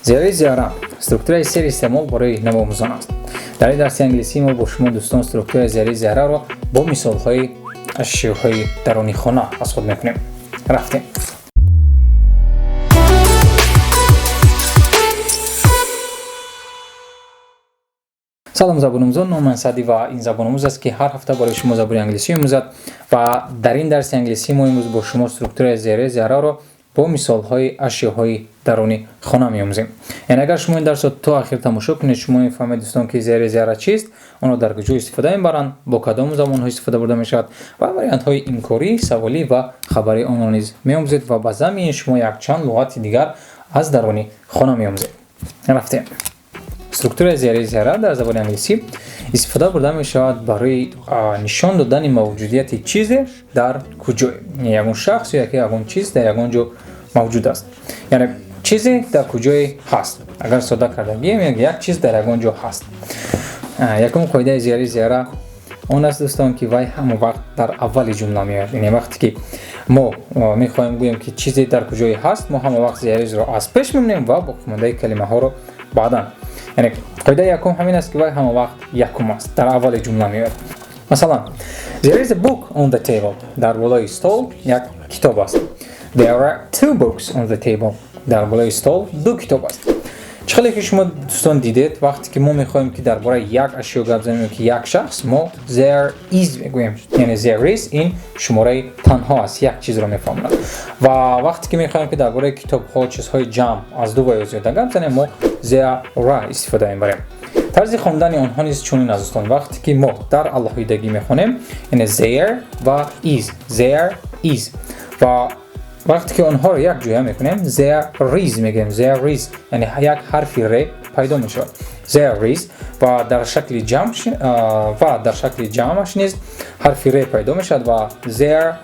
زیاره زیاره استруктураи сер истеъмол барои навомӯзон аст. Дар ин дарси англисӣ мо бо шумо дӯстон структураи зиёраи зиёраро бо мисолҳои ашёҳои даруни хона расход мекунем. Рафтем. салом забономӯзон, номан Саъдӣ ва ин забономӯз аст ки ҳар ҳафта барои шумо забони англисӣ меомӯзад ва дар ин дарси англисӣ мо имрӯз бо шумо структураи зиёраи зиёраро бо мисолҳои ашёҳои даруни хона меомӯзем. Яъне агар шумо ин дарсро то охир тамошо кунед, шумо мефаҳмед дӯстон ки зиёраи зиёра чист, онро дар куҷо истифода мебаранд, бо кадом забонҳо истифода бурда мешавад ва вариантҳои инкорӣ, саволӣ ва хабарии онро низ меомӯзед ва ба замини шумо якчанд луғати дигар аз даруни хона меомӯзед. Рафтем. Структураи зиёраи зиёра дар забони англисӣ истифода бурда мешавад барои нишон додани мавҷудияти чизе дар куҷое. Ягон шахс ё ягон чиз дар ягон ҷо мавҷуд аст. Яъне чизе дар куҷое ҳаст. Агар сода карда бием, як чиз дар ягон ҷо ҳаст. Якум қоидаи зиёраи зиёра он аст дӯстон ки вай ҳамон вақт дар аввали ҷумла меояд. Яъне вақте ки мо мехоҳем гӯем ки чизе дар куҷое ҳаст, мо ҳамон вақт зиёраиро аз пеш мемонем ва боқимондаи калимаҳоро баъдан. Яъне қоидаи якум ҳамин аст ки вай ҳамон вақт якум аст, дар аввали ҷумла меояд. Масалан, there is a book on the table. Дар болои стол як китоб аст. There are two books on the table. Дар болои стол ду китоб аст. Чӣ хеле ки шумо дӯстон дидед, вақте ки мо мехоҳем ки дар бораи як ашё гап занем ки як шахс, мо there is мегӯем. Яъне there is ин шумораи танҳо аст, як чизро мефаҳмонад. Ва вақте ки мехоҳем ки дар бораи китобҳо, чизҳои ҷамъ аз ду ва ё зиёда гап занем, мо there истифода мебарем. тарзи хондани онҳо низ чунин аст дӯстон. Вақте ки мо дар алоҳидагӣ мехонем, яъне there ва is, there is. Ва вақте ки онҳоро як ҷоя мекунем, there is мегӯем, there is, яъне як ҳарфи ре пайдо мешавад. There is ва дар шакли ҷамъаш низ ҳарфи ре пайдо мешавад ва there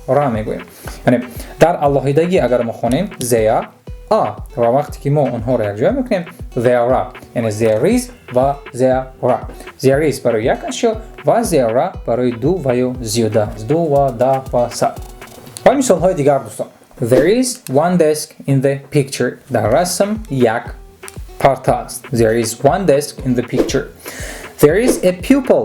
мегӯем. Яъне дар алоҳидагӣ агар мо хонем there ва вақте ки мо онҳоро як ҷоя мекунем, there are, яъне there is ва there is барои як ашё ва there барои ду ва ё зиёда, ду ва да ва сад. ва мисолҳои дигар дӯстон. There is one desk in the picture. Дар расм як парта аст. There is one desk in the picture. There is a pupil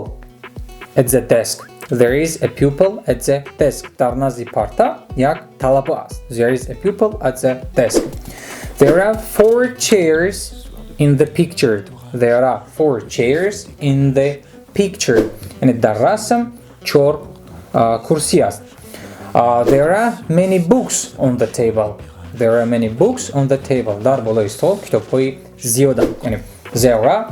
at the desk. There is a pupil at the desk. Дар назди парта як талаба аст. There is a pupil at the desk. There are four chairs in the picture. There are four chairs in the picture. Яъне дар расм чор курсӣ аст. There are many books on the table. There are many books on the table. Дар болои стол китобҳои зиёда. Яъне there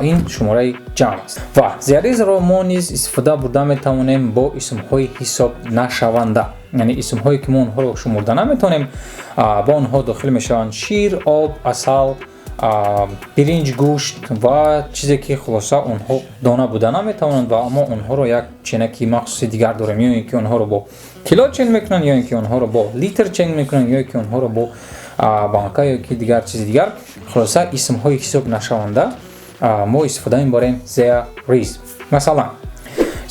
ин шумораи ҷамъ аст. Ва зиёраиро мо низ истифода бурда метавонем бо исмҳои ҳисобнашаванда. Яъне исмҳое ки мо онҳоро шумурда наметавонем, бо онҳо дохил мешаванд шир, об, асал, биринҷ, гӯшт ва чизе ки хулоса онҳо дона буда наметавонанд ва аммо онҳоро як ченаки махсуси дигар дорем, ё ин ки онҳоро бо кило чен мекунанд, ё ин ки онҳоро бо литр чен мекунанд, ё ин ки онҳоро бо банка ё ки дигар чизи дигар. Хулоса исмҳои ҳисобнашаванда мо истифода мебарем there is. Масалан,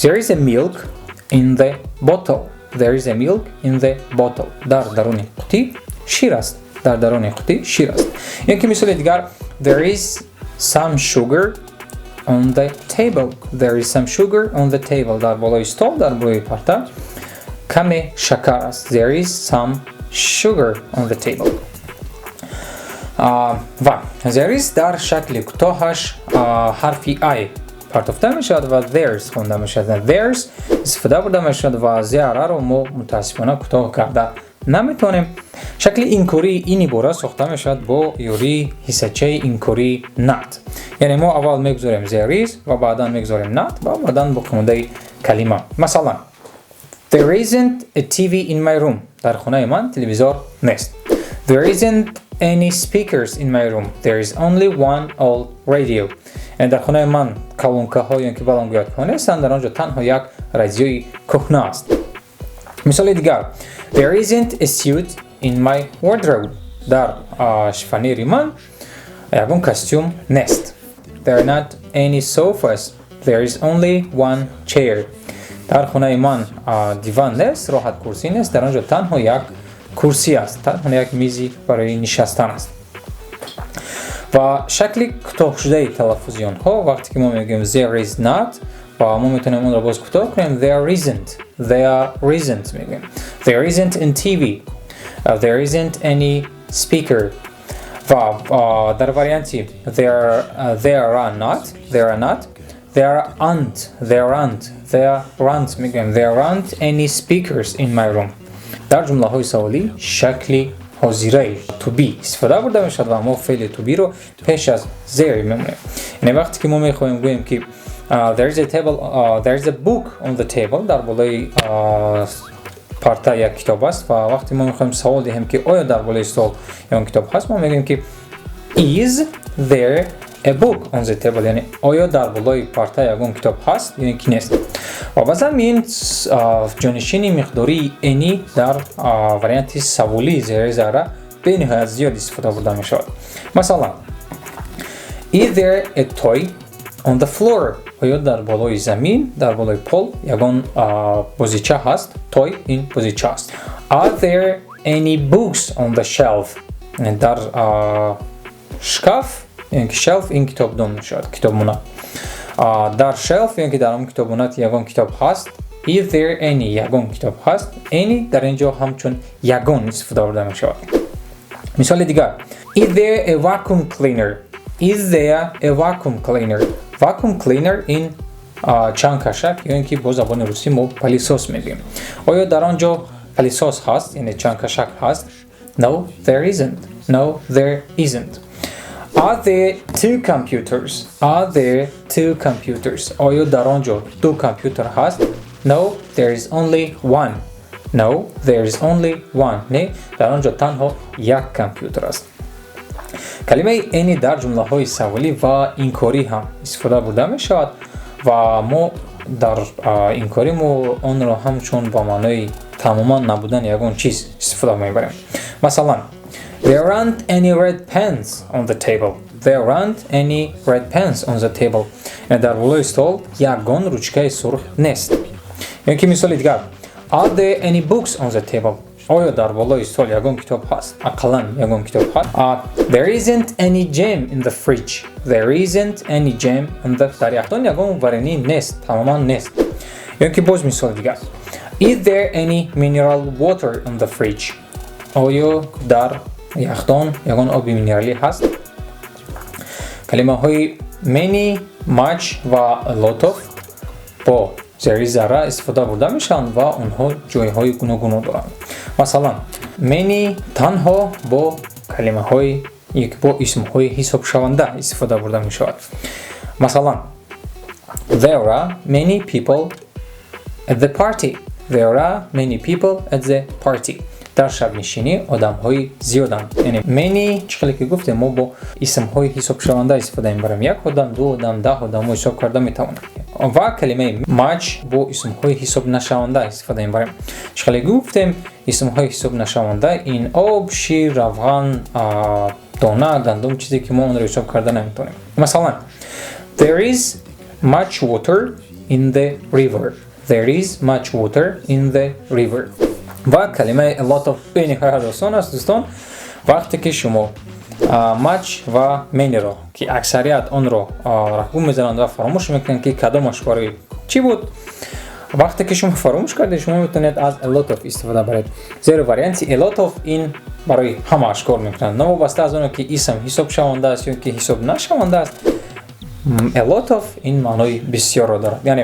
there is a milk in the bottle. There is a milk in the bottle. Дар даруни қутӣ шир аст. Дар даруни қутӣ шир аст. ё ин ки мисоли дигар, there is some sugar on the table. There is some sugar on the table. Дар болои стол, дар болои парта каме шакар аст. There is some sugar on the table. Ва there is дар шакли кӯтоҳаш ҳарфи I партофта мешавад ва theirs хонда мешавад. Theirs истифода бурда мешавад ва there-ро мо мутаассифона кӯтоҳ карда наметавонем. шакли инкории ин ибора сохта мешавад бо ёрии ҳиссачаи инкории not. Яъне мо аввал мегузорем there is ва баъдан мегузорем not ва баъдан боқимондаи калима. Масалан, there isn't a TV in my room. Дар хонаи ман телевизор нест. There isn't any speakers in my room. There is only one old radio. Яъне дар хонаи ман калонкаҳо ё ки балонгӯякҳо нестанд, дар он ҷо танҳо як радиои кӯҳна аст. Мисоли дигар, there isn't a suit in my wardrobe. Дар шифонери ман ягон костюм нест. There are not any sofas. There is only one chair. Дар хонаи ман диван нест, роҳат курсӣ нест, дар он ҷо танҳо як курсӣ аст, танҳо як мизи барои нишастан аст. و شکل کوتاه شده تلفظیون ها وقتی که ما میگیم there is not و ما میتونیم اون رو باز کوتاه کنیم there isn't میگیم there isn't in TV there isn't any speaker و در واریانتی there aren't میگیم there aren't any speakers in my room. در جمله های سوالی شکلی حاضره to be استفاده برده میشد و ما فعل to be رو پیش از there میمونیم. یعنی وقتی که ما میخوایم بگوییم که there is a book on the table در بالای پارتا یک کتاب است و وقتی ما میخوایم سوال دهیم که آیا در بالای استول یک کتاب هست ما میگیم که is there a book on the table یعنی آیا در بالای پارتا یک کتاب هست یعنی کی نیست. و بعضا این جانشینی مقداری اینی در واریانت سوالی زیر زاره به نهایت زیاد استفاده برده می شود. مثلا is there a toy on the floor آیا در بالای زمین در بالای پل یگان بازیچه هست توی این بازیچه هست. Are there any books on the shelf در شکاف یعنی شلف این کتاب دون می شود کتابونه در شلف یعنی در اون کتابونات یگان کتاب هست. Is there any یگان کتاب هست any در اینجا همچون یگان استفاده برده می شود. مثال دیگر is there a vacuum cleaner vacuum cleaner این چند کشک یعنی که با زبان روسی ما پلیسوس میگیم. آیا در آنجا پلیسوس هست یعنی چند کشک هست. No there isn't. Are there two computers آیا در آنجا دو کامپیوتر هست. No there is only one نه در آنجا تنها یک کامپیوتر است. کلمه اینی در جمله های سوالی و انکاری هم استفاده برده می شود و ما در انکاری ما آن را همچون با معنای تماما نبودن یگان چیز استفاده می بریم. مثلا there aren't any red pens on the table در بالای استول یگان روچکه سرخ نیست. یعنی که مثال دیگر are there any books on the table آیا در بالای استول یگان کتاب هست اقلا یگان کتاب هست. there isn't any jam in the fridge در یخدان یگان ورنی نیست تماما نیست. یعنی که باز مثال دیگر is there any mineral water in the fridge آیا در یخدان یگان آب مینرالی هست. کلمه های many much و a lot of با زیر ذره استفاده برده میشن و اونها جایهای گوناگون دارند. مثلا many تنها با کلمه های یک با اسم های حساب شونده استفاده برده می شود. مثلا there are many people at the party در شب نشینی آدم های زیادند. یعنی many چقدر که گفتیم ما با اسم های حساب شونده استفاده می بریم. یک آدم دو آدم ده آدم حساب کرده می توانند. و کلمه much با اسم های حساب نشونده استفاده می بریم. چقدر گفتیم اسم های حساب نشونده این آب شیر روغن دانه گندم چیزی که ما اون رو حساب کرده نمیتونیم. مثلا there is much water in the river و کلمه a lot of به نهایت آسان است دوستان. وقتی که شما much و many را که اکثریت آن را رقم میزنند و فراموش میکنند که کدامش برای چی بود وقتی که شما فراموش کردید شما میتونید از a lot of استفاده برید. زیر واریانتی a lot of این برای همه اشکال میکنند نوابسته از اون که اسم حساب شونده است یا که حساب نشونده است. a lot of این معنای بسیار را دارد. یعنی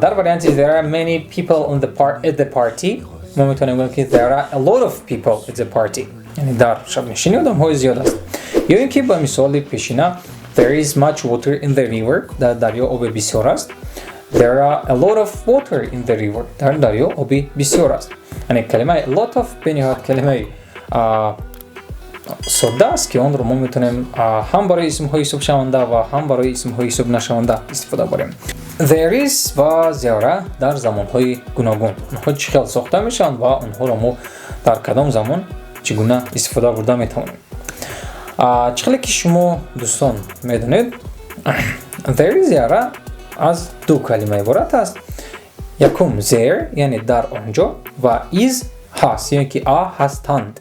در واریانتی there are many people at the party ما میتونیم بگیم که there are a lot of people at the party یعنی در شب نشینی آدم های زیاد است. یا اینکه با مثال پیشینه there is much water in the river در دریا آب بسیار است. there are a lot of water in the river در دریا آب بسیار است. یعنی کلمه a lot of به نهایت کلمه ساده است که اون رو ما میتونیم هم برای اسم های حساب شونده و هم برای اسم های حساب نشونده استفاده بریم. there is و there در زمان های گوناگون اونها چه خیلی ساخته میشن و اونها رو ما در کدام زمان چگونه استفاده برده میتونیم. چقدر که شما دوستان میدونید there is there از دو کلمه عبارت است. یکم there یعنی در آنجا و is هست یعنی که هستند.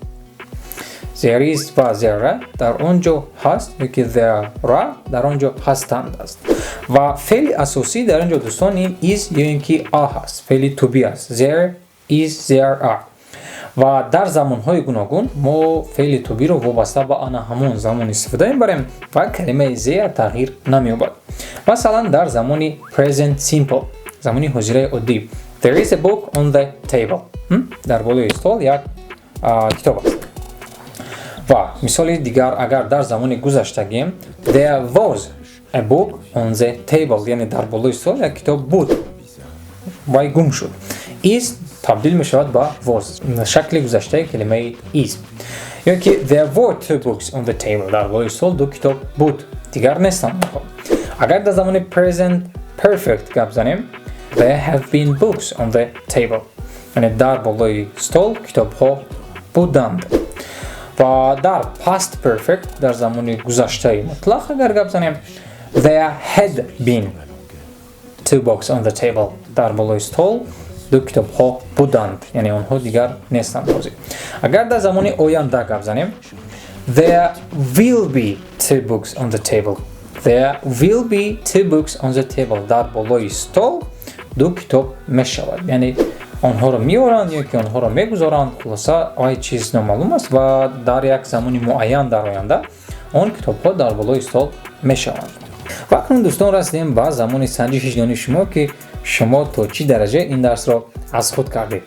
there is و there در آنجا هست یکی there در آنجا هستند است و فعل اساسی در اینجا دوستان این is یا اینکه are هست فعل to be است there is there are و در زمانهای گوناگون ما فعل to be رو وابسته به آن همون زمان استفاده میبریم و کلمه there تغییر نمییابد مثلا در زمان present simple زمانی حاضره عادی there is a book on the table در بالای استول یک کتاب است و مثال دیگر اگر در زمان گذشتگیم there was a book on the table یعنی در بالای استول یک کتاب بود و گم شد is تبدیل می شود با was شکل گذشته کلمه is یا که there were two books on the table در بالای استول دو کتاب بود دیگر نیستند اگر در زمان present perfect گپ زنیم there have been books on the table یعنی در بالای استول کتاب ها بودند و در past perfect در زمان گذشته مطلق اگر گپ زنیم there had been two books on the table در بالای استول دو کتاب ها بودند یعنی آنها دیگر نیستند بازی اگر در زمان آینده گپ زنیم there will be two books on the table there will be two books on the table در بالای استول دو کتاب می شود یعنی آنها رو میارند یا که آنها رو میگذارند خلاصه آی چیز نامعلوم است و در یک زمان معین در آینده آن کتاب ها در بالای استول می شوند و اکنون دوستان رسیدیم به زمان سنجش دانش شما که شما تا چی درجه این درس را از خود کردید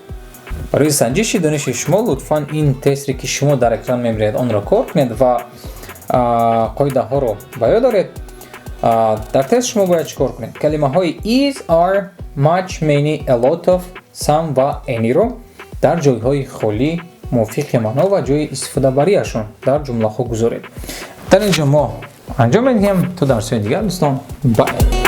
برای سنجش دانش شما لطفاً این تستی که شما در اکران میبینید آن را کار کنید و قاعده ها رو به یاد دارید در تست شما باید چیکار کنید کلمه های is are much many a lot of some و any رو در جای های خالی موافق معنا و جای استفاده بریشون در جمله ها گذارید در اینجا ما انجام میدیم تو درس دیگر دوستان بای